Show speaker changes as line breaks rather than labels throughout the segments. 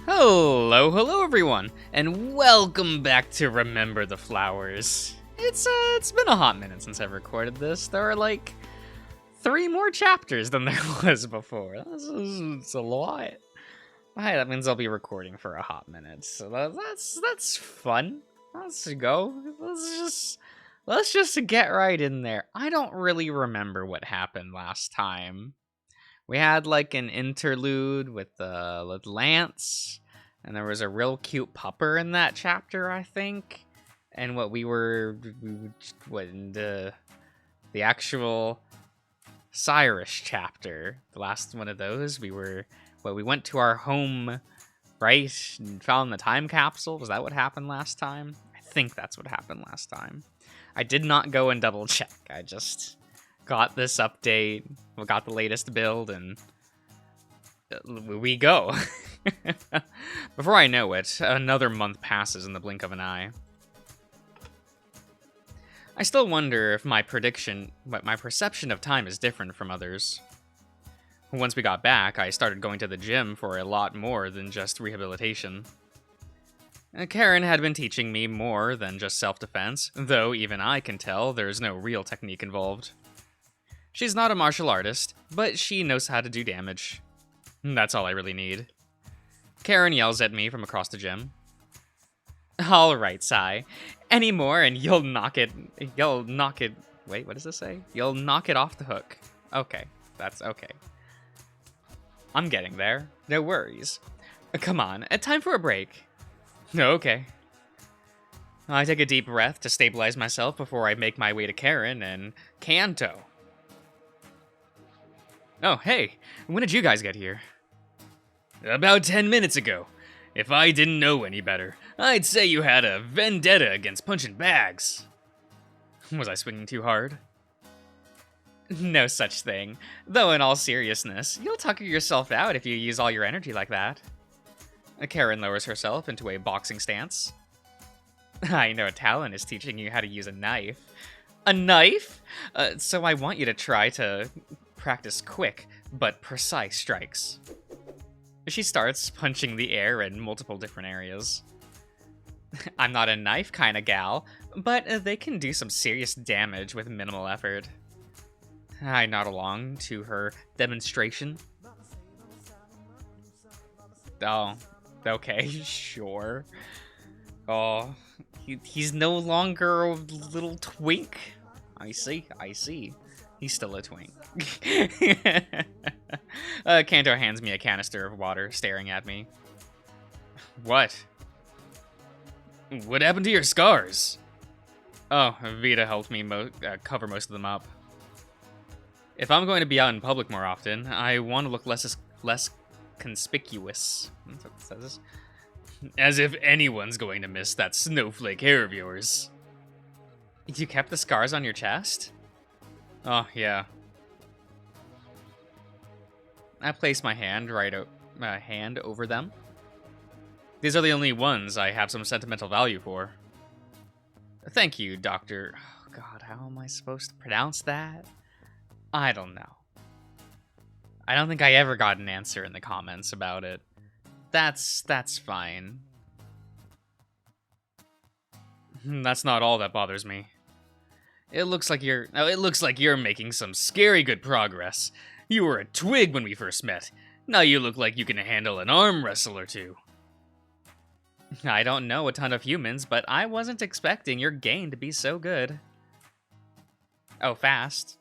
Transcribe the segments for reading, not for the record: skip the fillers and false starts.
Hello everyone, and welcome back to Remember the Flowers. It's been a hot minute since I've recorded this. There are like 3 more chapters than there was before. It's a lot. Hi, that means I'll be recording for a hot minute, so that's fun. Let's go. Let's just get right in there. I don't really remember what happened last time. We had like an interlude with Lance, and there was a real cute pupper in that chapter, I think. And the actual Cyrus chapter, the last one of those, we went to our home, right, and found the time capsule. Was that what happened last time? I think that's what happened last time. I did not go and double check. I just got this update, we got the latest build, and we go. Before I know it, another month passes in the blink of an eye. I still wonder if my perception of time is different from others. Once we got back, I started going to the gym for a lot more than just rehabilitation. Karen had been teaching me more than just self-defense, though even I can tell there's no real technique involved. She's not a martial artist, but she knows how to do damage. That's all I really need. Karen yells at me from across the gym. Alright, Sai. Any more and you'll knock it... Wait, what does this say? You'll knock it off the hook. Okay, that's okay. I'm getting there. No worries. Come on, time for a break. Okay. I take a deep breath to stabilize myself before I make my way to Karen and Kanto. Oh, hey, when did you guys get here? About 10 minutes ago. If I didn't know any better, I'd say you had a vendetta against punching bags. Was I swinging too hard? No such thing. Though in all seriousness, you'll tucker yourself out if you use all your energy like that. Karen lowers herself into a boxing stance. I know Talon is teaching you how to use a knife. A knife? So I want you to try to practice quick but precise strikes. She starts punching the air in multiple different areas. I'm not a knife kind of gal, but they can do some serious damage with minimal effort. I nod along to her demonstration. Oh, okay, sure. Oh, he's no longer a little twink. I see. He's still a twink. Kanto hands me a canister of water, staring at me. What? What happened to your scars? Oh, Vita helped me cover most of them up. If I'm going to be out in public more often, I want to look less conspicuous. That's what it says. As if anyone's going to miss that snowflake hair of yours. You kept the scars on your chest? Oh, yeah. I place my hand hand over them. These are the only ones I have some sentimental value for. Thank you, Doctor... Oh, God, how am I supposed to pronounce that? I don't know. I don't think I ever got an answer in the comments about it. That's fine. That's not all that bothers me. It looks like you're making some scary good progress. You were a twig when we first met. Now you look like you can handle an arm wrestle or two. I don't know a ton of humans, but I wasn't expecting your gain to be so good. Oh, fast.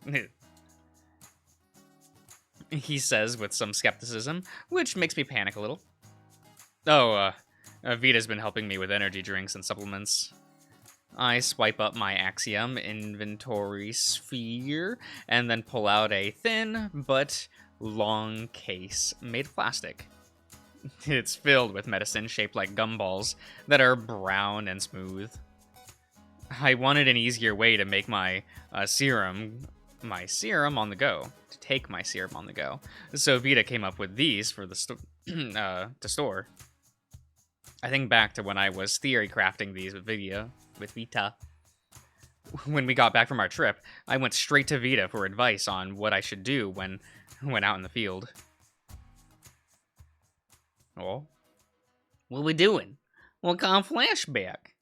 He says with some skepticism, which makes me panic a little. Oh, Vita's been helping me with energy drinks and supplements. I swipe up my Axiom inventory sphere and then pull out a thin but long case made of plastic. It's filled with medicine shaped like gumballs that are brown and smooth. I wanted an easier way to make my serum on the go. To take my serum on the go. So Vita came up with these for the to store. I think back to when I was theory crafting these with Vita. When we got back from our trip, I went straight to Vita for advice on what I should do when out in the field. Oh. What we doing? What kind of flashback?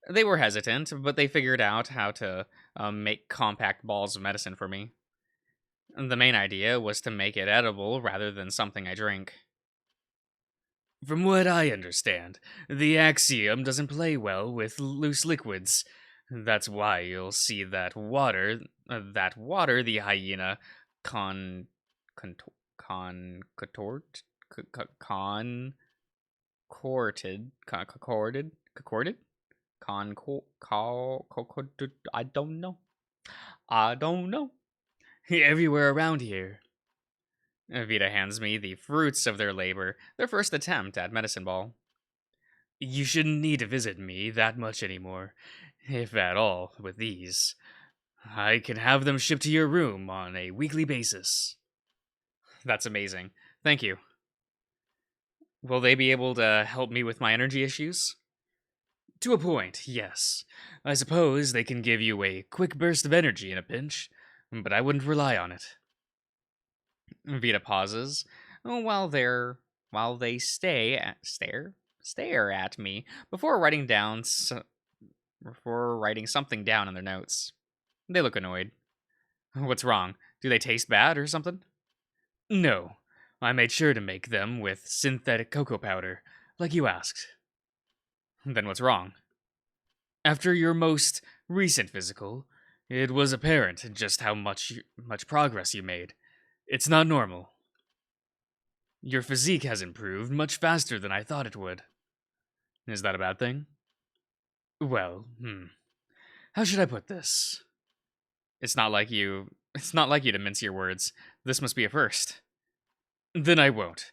They were hesitant, but they figured out how to make compact balls of medicine for me. The main idea was to make it edible rather than something I drink. From what I understand, the axiom doesn't play well with loose liquids. That's why you'll see that water the hyena con contort con concorded I don't know. Everywhere around here. Vita hands me the fruits of their labor, their first attempt at medicine ball. You shouldn't need to visit me that much anymore, if at all, with these. I can have them shipped to your room on a weekly basis. That's amazing. Thank you. Will they be able to help me with my energy issues? To a point, yes. I suppose they can give you a quick burst of energy in a pinch, but I wouldn't rely on it. Vita pauses while they stare at me before writing something down in their notes. They look annoyed. What's wrong? Do they taste bad or something? No. I made sure to make them with synthetic cocoa powder, like you asked. Then what's wrong? After your most recent physical, it was apparent just how much progress you made. It's not normal. Your physique has improved much faster than I thought it would. Is that a bad thing? Well, how should I put this? It's not like you to mince your words. This must be a first. Then I won't.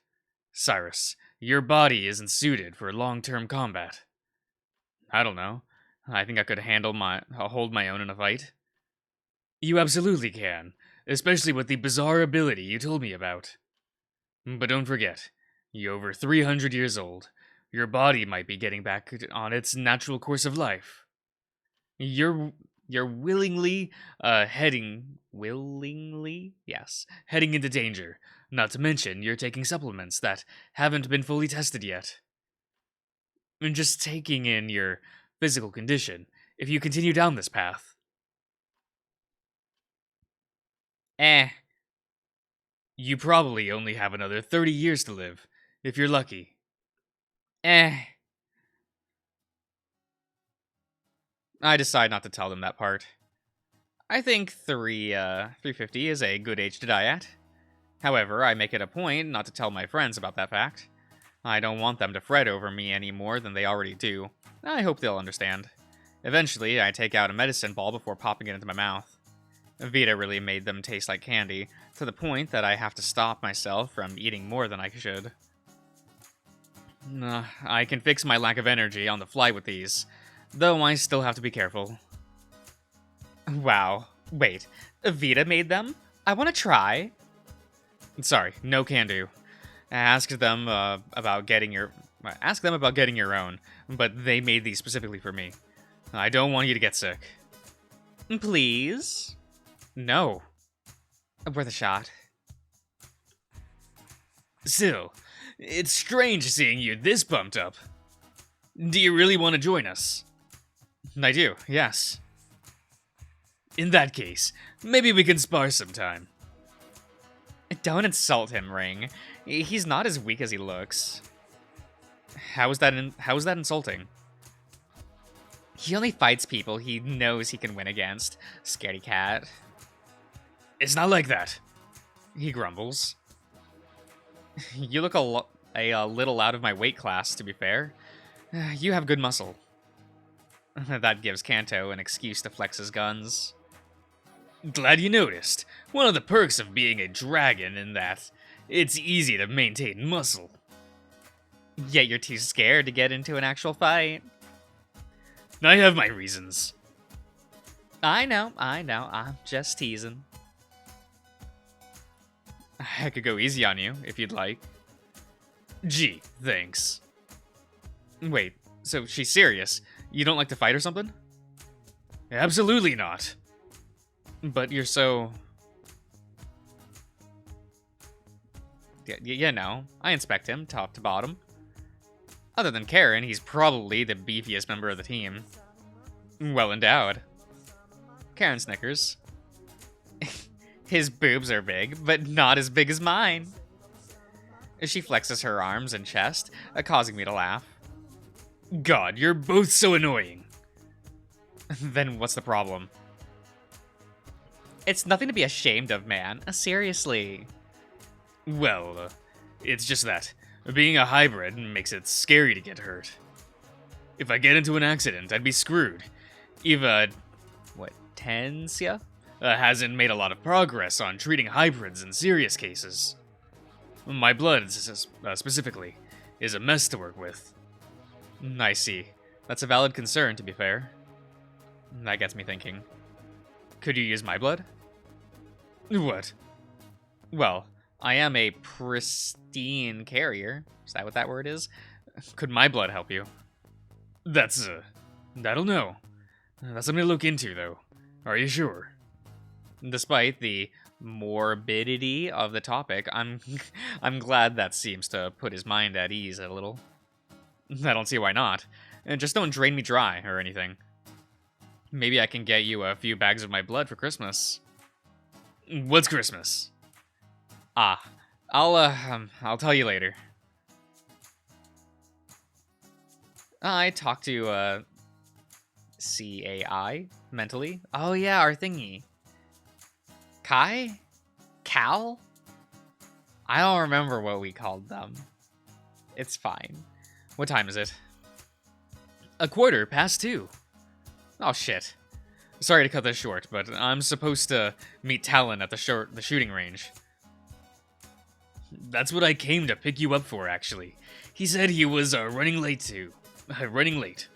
Cyrus, your body isn't suited for long-term combat. I don't know. I think I could hold my own in a fight. You absolutely can, especially with the bizarre ability you told me about. But don't forget, you're over 300 years old. Your body might be getting back on its natural course of life. You're willingly heading into danger. Not to mention, you're taking supplements that haven't been fully tested yet. And just taking in your physical condition, if you continue down this path. You probably only have another 30 years to live, if you're lucky. I decide not to tell them that part. I think 350 is a good age to die at. However, I make it a point not to tell my friends about that fact. I don't want them to fret over me any more than they already do. I hope they'll understand. Eventually, I take out a medicine ball before popping it into my mouth. Vita really made them taste like candy, to the point that I have to stop myself from eating more than I should. I can fix my lack of energy on the fly with these, though I still have to be careful. Wow. Wait, Vita made them? I want to try. Sorry, no can do. Ask them about getting your own, but they made these specifically for me. I don't want you to get sick. Please? No. Worth a shot. Still, it's strange seeing you this pumped up. Do you really want to join us? I do, yes. In that case, maybe we can spar sometime. Don't insult him, Ring. He's not as weak as he looks. How is that insulting? He only fights people he knows he can win against. Scaredy cat. It's not like that, he grumbles. You look a little out of my weight class, to be fair. You have good muscle. That gives Kanto an excuse to flex his guns. Glad you noticed. One of the perks of being a dragon in that it's easy to maintain muscle. Yet you're too scared to get into an actual fight. I have my reasons. I know, I'm just teasing. I could go easy on you, if you'd like. Gee, thanks. Wait, so she's serious? You don't like to fight or something? Absolutely not. But you're so... Yeah, no. I inspect him, top to bottom. Other than Karen, he's probably the beefiest member of the team. Well endowed. Karen snickers. His boobs are big, but not as big as mine. She flexes her arms and chest, causing me to laugh. God, you're both so annoying. Then what's the problem? It's nothing to be ashamed of, man. Seriously. Well, it's just that being a hybrid makes it scary to get hurt. If I get into an accident, I'd be screwed. Eva, Tensia? Hasn't made a lot of progress on treating hybrids in serious cases. My blood, specifically, is a mess to work with. I see. That's a valid concern, to be fair. That gets me thinking. Could you use my blood? What? Well, I am a pristine carrier. Is that what that word is? Could my blood help you? That'll know. That's something to look into, though. Are you sure? Despite the morbidity of the topic, I'm glad that seems to put his mind at ease a little. I don't see why not. Just don't drain me dry or anything. Maybe I can get you a few bags of my blood for Christmas. What's Christmas? I'll tell you later. I talked to, CAI mentally. Oh yeah, our thingy. Kai? Cal? I don't remember what we called them. It's fine. What time is it? 2:15. Oh shit. Sorry to cut this short, but I'm supposed to meet Talon at the shooting range. That's what I came to pick you up for, actually. He said he was running late too. Running late.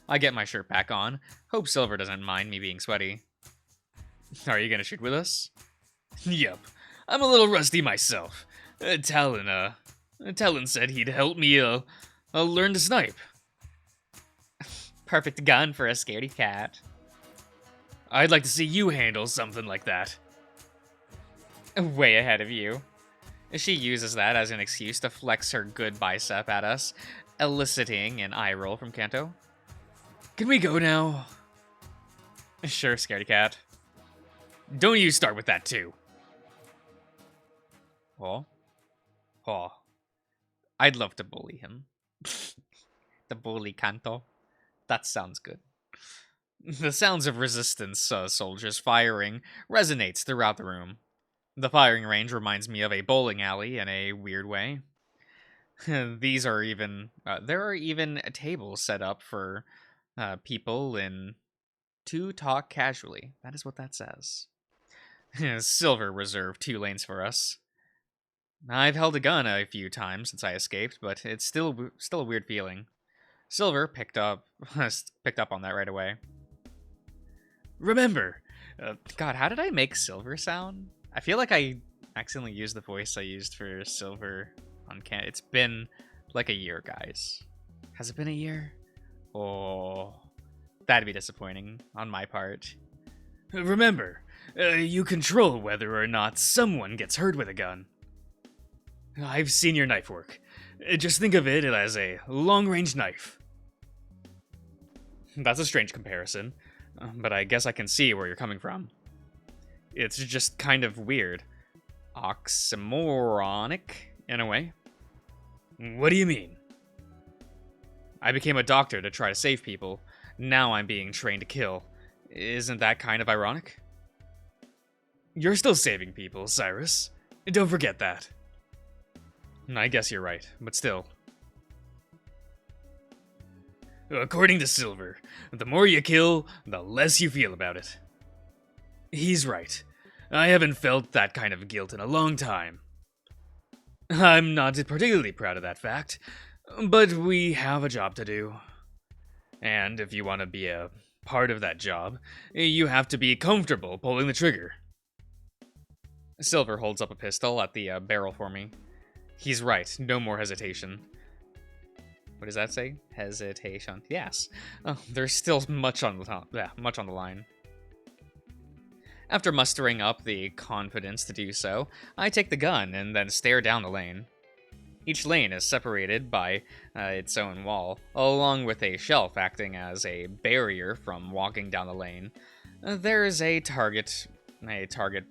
I get my shirt back on. Hope Silver doesn't mind me being sweaty. Are you gonna shoot with us? Yup. I'm a little rusty myself. Talon said he'd help me, learn to snipe. Perfect gun for a scaredy cat. I'd like to see you handle something like that. Way ahead of you. She uses that as an excuse to flex her good bicep at us, eliciting an eye roll from Kanto. Can we go now? Sure, scaredy cat. Don't you start with that, too. Oh. I'd love to bully him. To bully Kanto. That sounds good. The sounds of resistance soldiers firing resonates throughout the room. The firing range reminds me of a bowling alley in a weird way. There are even tables set up for people to talk casually. That is what that says. Silver reserved 2 lanes for us. I've held a gun a few times since I escaped, but it's still a weird feeling. Silver picked up on that right away. Remember, God, how did I make Silver sound? I feel like I accidentally used the voice I used for Silver on Can. It's been like a year, guys. Has it been a year? Oh, that'd be disappointing on my part. Remember, you control whether or not someone gets hurt with a gun. I've seen your knife work. Just think of it as a long-range knife. That's a strange comparison, but I guess I can see where you're coming from. It's just kind of weird. Oxymoronic, in a way. What do you mean? I became a doctor to try to save people. Now I'm being trained to kill. Isn't that kind of ironic? You're still saving people, Cyrus. Don't forget that. I guess you're right, but still. According to Silver, the more you kill, the less you feel about it. He's right. I haven't felt that kind of guilt in a long time. I'm not particularly proud of that fact, but we have a job to do. And if you want to be a part of that job, you have to be comfortable pulling the trigger. Silver holds up a pistol at the barrel for me. He's right, no more hesitation. What does that say? Hesitation. Yes. Oh, there's still much on the line. After mustering up the confidence to do so, I take the gun and then stare down the lane. Each lane is separated by its own wall, along with a shelf acting as a barrier from walking down the lane. There is a target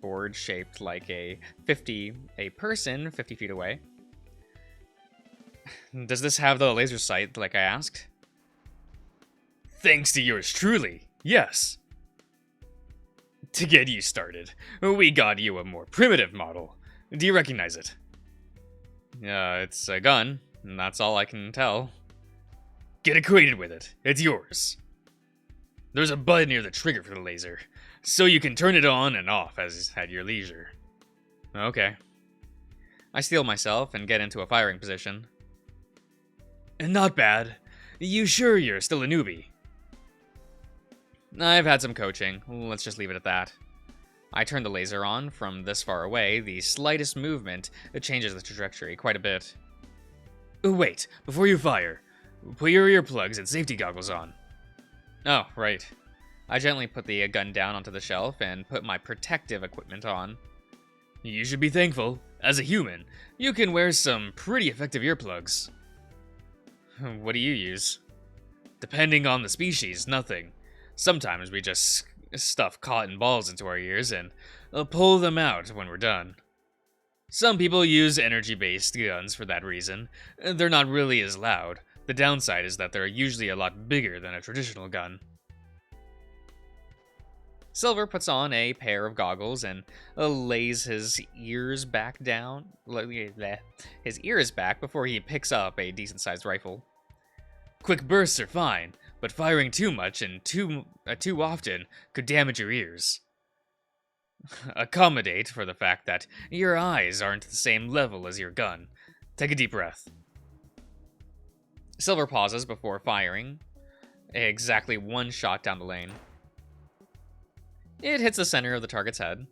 board shaped like a person 50 feet away. Does this have the laser sight like I asked? Thanks to yours truly, yes. To get you started, we got you a more primitive model. Do you recognize it? It's a gun, and that's all I can tell. Get acquainted with it. It's yours. There's a button near the trigger for the laser, so you can turn it on and off at your leisure. Okay. I steel myself and get into a firing position. Not bad. You sure you're still a newbie? I've had some coaching. Let's just leave it at that. I turn the laser on from this far away. The slightest movement changes the trajectory quite a bit. Wait, before you fire, put your earplugs and safety goggles on. Oh, right. I gently put the gun down onto the shelf and put my protective equipment on. You should be thankful. As a human, you can wear some pretty effective earplugs. What do you use? Depending on the species, nothing. Sometimes we just stuff cotton balls into our ears and pull them out when we're done. Some people use energy-based guns for that reason. They're not really as loud. The downside is that they're usually a lot bigger than a traditional gun. Silver puts on a pair of goggles and lays his ears back before he picks up a decent-sized rifle. Quick bursts are fine, but firing too much and too often could damage your ears. Accommodate for the fact that your eyes aren't the same level as your gun. Take a deep breath. Silver pauses before firing exactly one shot down the lane. It hits the center of the target's head.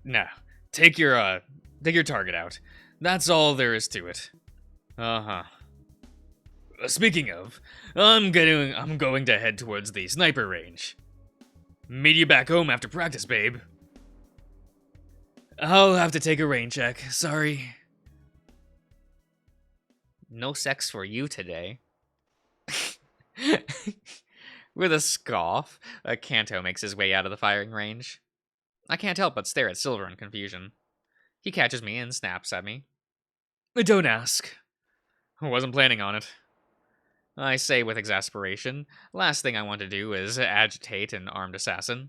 Now, take your target out. That's all there is to it. Uh-huh. Speaking of, I'm going to head towards the sniper range. Meet you back home after practice, babe. I'll have to take a rain check, sorry. No sex for you today. With a scoff, Kanto makes his way out of the firing range. I can't help but stare at Silver in confusion. He catches me and snaps at me. Don't ask. I wasn't planning on it. I say with exasperation. Last thing I want to do is agitate an armed assassin.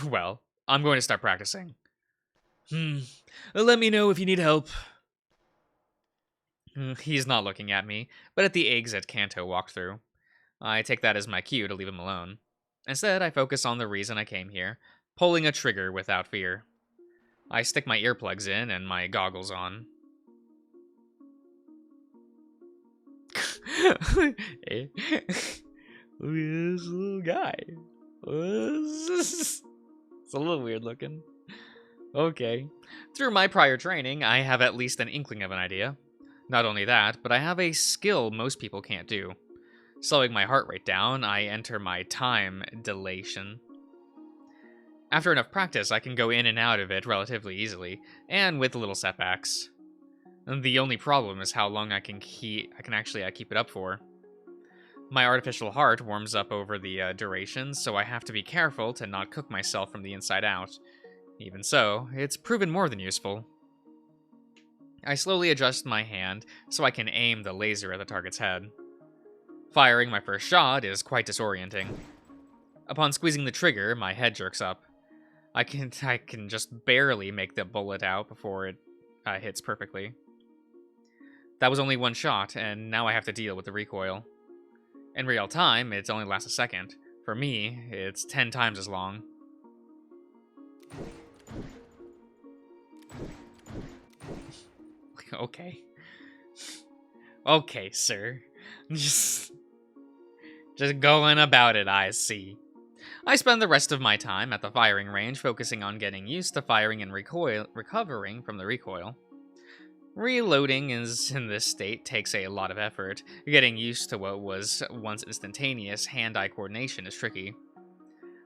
Well, I'm going to start practicing. Let me know if you need help. He's not looking at me, but at the exit Kanto walked through. I take that as my cue to leave him alone. Instead, I focus on the reason I came here, pulling a trigger without fear. I stick my earplugs in and my goggles on. Hey. Look at this little guy. It's a little weird looking. Okay. Through my prior training, I have at least an inkling of an idea. Not only that, but I have a skill most people can't do. Slowing my heart rate down, I enter my time dilation. After enough practice, I can go in and out of it relatively easily, and with little setbacks. The only problem is how long I can actually keep it up for. My artificial heart warms up over the duration, so I have to be careful to not cook myself from the inside out. Even so, it's proven more than useful. I slowly adjust my hand so I can aim the laser at the target's head. Firing my first shot is quite disorienting. Upon squeezing the trigger, my head jerks up. I can just barely make the bullet out before it hits perfectly. That was only one shot, and now I have to deal with the recoil. In real time, it only lasts a second. For me, it's 10 times as long. Okay. Okay, sir. Just going about it, I see. I spend the rest of my time at the firing range focusing on getting used to firing and recovering from the recoil. Reloading in this state takes a lot of effort. Getting used to what was once instantaneous hand-eye coordination is tricky.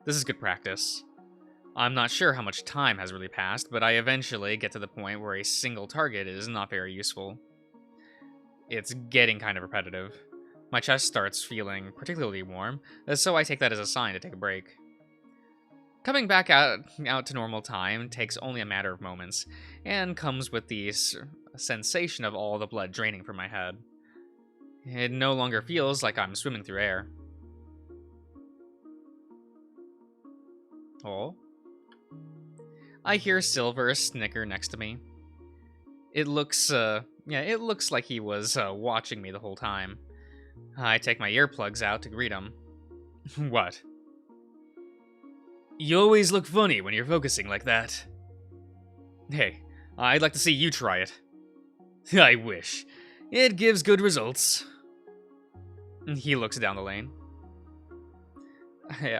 This is good practice. I'm not sure how much time has really passed, but I eventually get to the point where a single target is not very useful. It's getting kind of repetitive. My chest starts feeling particularly warm, so I take that as a sign to take a break. Coming back out to normal time takes only a matter of moments, and comes with the sensation of all the blood draining from my head. It no longer feels like I'm swimming through air. Oh? I hear Silver snicker next to me. It looks like he was watching me the whole time. I take my earplugs out to greet him. What? You always look funny when you're focusing like that. Hey, I'd like to see you try it. I wish. It gives good results. He looks down the lane.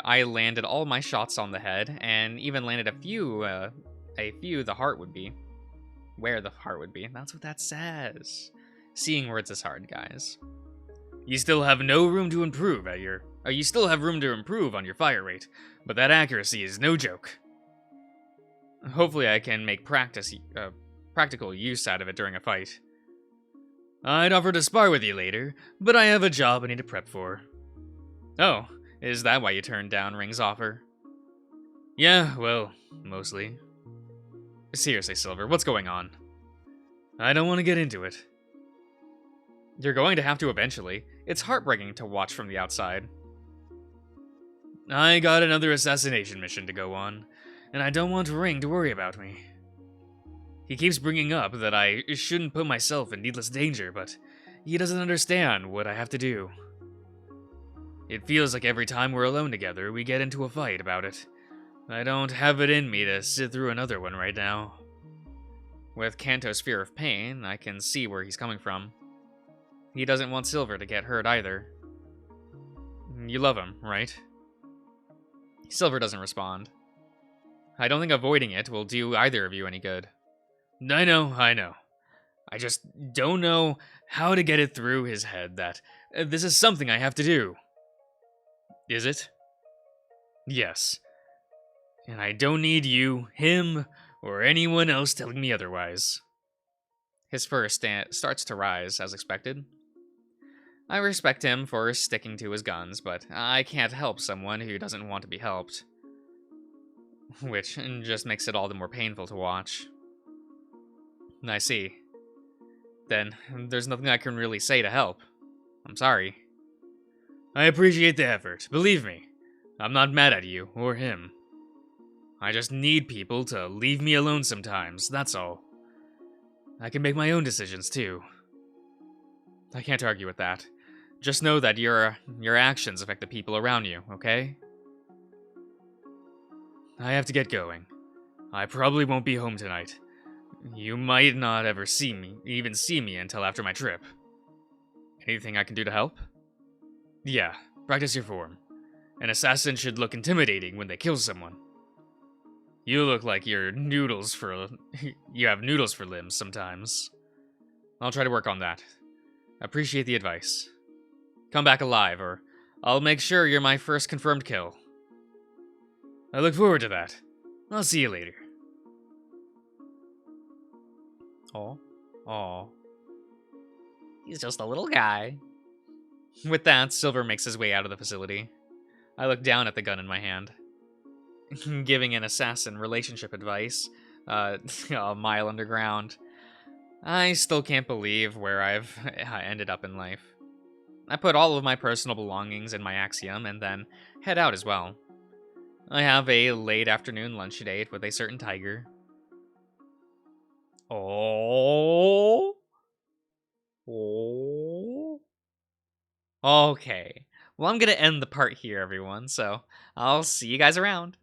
I landed all my shots on the head, and even landed a few the heart would be. Where the heart would be. That's what that says. Seeing words is hard, guys. You still have no room to improve you still have room to improve on your fire rate, but that accuracy is no joke. Hopefully I can make practical use out of it during a fight. I'd offer to spar with you later, but I have a job I need to prep for. Oh, is that why you turned down Ring's offer? Yeah, well, mostly. Seriously, Silver, what's going on? I don't want to get into it. You're going to have to eventually. It's heartbreaking to watch from the outside. I got another assassination mission to go on, and I don't want Ring to worry about me. He keeps bringing up that I shouldn't put myself in needless danger, but he doesn't understand what I have to do. It feels like every time we're alone together, we get into a fight about it. I don't have it in me to sit through another one right now. With Kanto's fear of pain, I can see where he's coming from. He doesn't want Silver to get hurt either. You love him, right? Silver doesn't respond. I don't think avoiding it will do either of you any good. I know. I just don't know how to get it through his head that this is something I have to do. Is it? Yes. And I don't need you, him, or anyone else telling me otherwise. His fur starts to rise, as expected. I respect him for sticking to his guns, but I can't help someone who doesn't want to be helped. Which just makes it all the more painful to watch. I see. Then, there's nothing I can really say to help. I'm sorry. I appreciate the effort, believe me. I'm not mad at you, or him. I just need people to leave me alone sometimes, that's all. I can make my own decisions, too. I can't argue with that. Just know that your actions affect the people around you, okay? I have to get going. I probably won't be home tonight. You might not ever see me until after my trip. Anything I can do to help? Yeah, practice your form. An assassin should look intimidating when they kill someone. You look like you have noodles for limbs sometimes. I'll try to work on that. Appreciate the advice. Come back alive, or I'll make sure you're my first confirmed kill. I look forward to that. I'll see you later. Aw. He's just a little guy. With that, Silver makes his way out of the facility. I look down at the gun in my hand. Giving an assassin relationship advice, a mile underground. I still can't believe where I've ended up in life. I put all of my personal belongings in my Axiom and then head out as well. I have a late afternoon lunch date with a certain tiger. Oh. Okay. Well, I'm gonna end the part here, everyone, so I'll see you guys around.